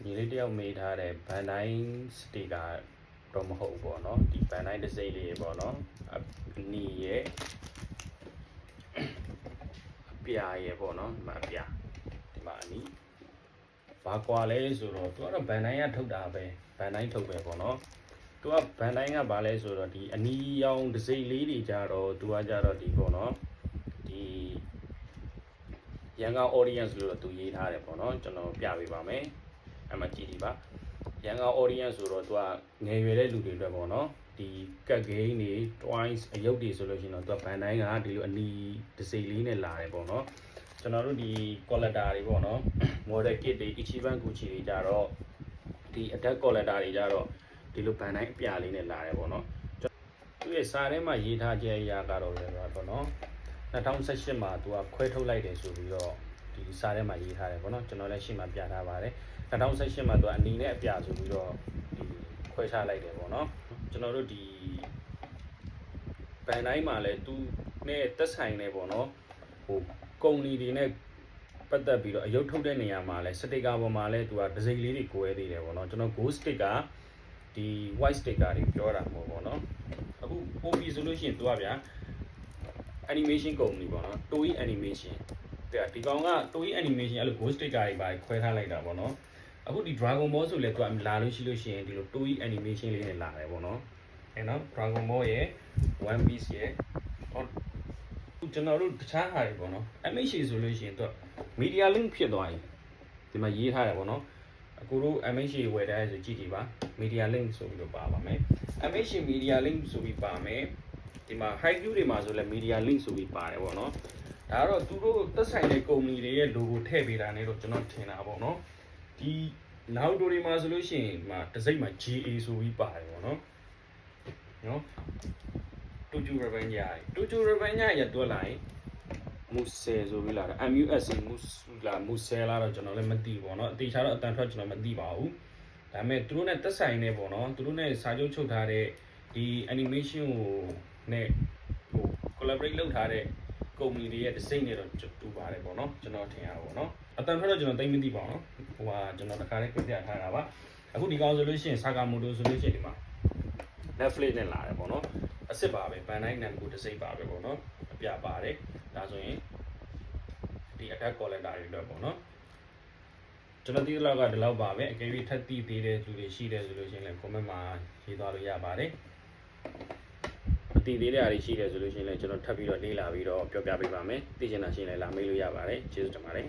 ညီလေးတယောက်မေးထားတဲ့ဘန်တိုင်းစတီကာတော့မဟုတ်ဘူးပေါ့နော်ဒီဘန်တိုင်းတစ်စိမ့်လေးပေါ့နော်အနီရဲ့အပြာရဲ့ပေါ့နော်ဒီမှာအပြာဒီမှာအနီဘာကွာလဲဆိုတော့သူကတော့ဘန်တိုင်းကထုတ်တာပဲဘန်တိုင်းထုတ်ပဲပေါ့နော်သူကဘန်တိုင်းကဘာလဲဆိုတော့ဒီအနီရောင်တစ်စိမ့်လေးတွေကြတော့သူကကြတော့ဒီပေါ့နော်ဒီရန်ကုန် audience လို့သူရေးထားတယ်ပေါ့နော်ကျွန်တော်ပြပေးပါမယ်အမှကြည့်ဒီပါရန်ကုန် audience ဆိုတော့သူကငယ်ရွယ်တဲ့လူတွေအတွက်ပေါ့နော်ဒီကတ်ဂိမ်းတွေ twice အယုတ်တွေဆိုလို့ရှိရင်တော့သူကဘန်တိုင်းကဒီလိုအနီတစ်စိမ့်လေးနဲ့လာတယ်ပေါ့နော်ကျွန်တော်တို့ဒီ collector တွေပေါ့နော် model kit တွေ Ichiban Gucci တွေကြတော့ဒီ attack collector တွေကြတော့ဒီလိုဘန်တိုင်းအပြာလေးနဲ့လာတယ်ပေါ့နော်သူရဲ့စာထဲမှာရေးထားချက်အရာကတော့လည်းပေါ့နော်2018မှာသူကခွဲထုတ်လိုက်တယ်ဆိုပြီးတော့ဒီစာထဲမှာရေးထားတယ်ပေါ့နော်ကျွန်တော်လည်းရှေ့မှာပြထားပါတယ်2018မှာသူကအနီနဲ့အပြဆိုပြီးတော့ဒီခွဲခြားလိုက်တယ်ပေါ့နော်ကျွန်တော်တို့ဒီဘန်တိုင်းမှာလည်းသူနဲ့သက်ဆိုင်နေပေါ့နော်ဟိုကုမ္ပဏီတွေနဲ့ပတ်သက်ပြီးတော့အယုတ်ထုတ်တဲ့နေရာမှာလည်းစတစ်ကာပေါ်မှာလည်းသူကဒစိမ့်လေးတွေကိုဲသေးတယ်ပေါ့နော်ကျွန်တော် Ghost sticker ဒီ white sticker တွေပြောတာမဟုတ်ပေါ့နော်အခု OP ဆိုလို့ရှိရင်သူကဗျာ animation ကုမ္ပဏီပေါ့နော် Toei animation ဒီကောင်က Toei animation အဲ့လို Ghost sticker တွေပါခွဲထားလိုက်တာပေါ့နော်အခုဒီ Dragon Ball ဆိုလဲသူကလာလို့ရှိလို့ရှိရင်ဒီလို Toei animation လေးနဲ့လာတယ်ပေါ့နော်အဲ့နော် Dragon Ball ရဲ့ One Piece ရဲ့ကျွန်တော်တို့တခြားဟာတွေပေါ့နော် MH ဆိုလို့ရှိရင်သူက media link ဖြစ်သွားရင်ဒီမှာရေးထားတယ်ပေါ့နော်အခုတို့ MH ဝယ်တဲ့ဆိုကြည့်ကြည့်ပါ media link ဆိုပြီးတော့ပါပါမယ် MH media link ဆိုပြီးပါမယ်ဒီမှာ high view တွေမှာဆိုလဲ media link ဆိုပြီးပါတယ်ပေါ့နော်ဒါကတော့သူတို့သက်ဆိုင်တဲ့ကုမ္ပဏီတွေရဲ့ logo ထည့်ပေးတာနဲ့တော့ကျွန်တော်ထင်တာပေါ့နော်ဒီနောက်တိုတွေမှာဆိုလို့ရှိရင်ဒီမှာတစ်စိမ့်မှာ GA ဆိုပြီးပါတယ်ပေါ့နော်တူရဗန်ညာတူရဗန်ညာရတော့လိုက်မူဆယ်ဆိုပြီးလာတာ MUS မူဆယ်လာတော့ကျွန်တော်လည်းမသိဘူးပေါ့နော်အတေချာတော့အတန်ထွက်ကျွန်တော်မသိပါဘူးဒါပေမဲ့သူတို့နဲ့သက်ဆိုင်နေပေါ့နော်သူတို့နဲ့စာချုပ်ချုပ်ထားတဲ့ဒီ animation ကိုနဲ့ဟို collaborate လုပ်ထားတဲ့ကုမ္ပဏီတွေရဲ့ဒီဇိုင်းတွေတော့တူပါတယ်ပေါ့နော်ကျွန်တော်ထင်ရပါပေါ့နော်အတန်ထွက်တော့ကျွန်တော်သိမသိပါဘူးဟိုဟာကျွန်တော်တခါလေးပြပြထားတာပါအခုဒီကောင်ဆိုလို့ရှိရင် Sakamoto ဆိုလို့ရှိရင်ဒီမှာ Netflix နဲ့လာတယ်ပေါ့နော်အစ်စ်ပါပဲဘန်တိုင်းနံကိုတစ်စိမ့်ပါပဲပေါ့နော်အပြပါတယ်ဒါဆိုရင်ဒီ attack collector တွေတော့ပေါ့နော်ကျွန်တော်ဒီလောက်ကဒီလောက်ပါပဲအကယ်၍ထပ်သိသေးတဲ့လူတွေရှိတယ်ဆိုလို့ရှိရင်လည်း comment မှာရေးသွားလို့ရပါတယ်မသိသေးတဲ့အားတွေရှိတယ်ဆိုလို့ရှိရင်လည်းကျွန်တော်ထပ်ပြီးတော့လေ့လာပြီးတော့ပြောပြပေးပါမယ်သိချင်တာရှိရင်လည်းလာမေးလို့ရပါတယ်ကျေးဇူးတင်ပါတယ်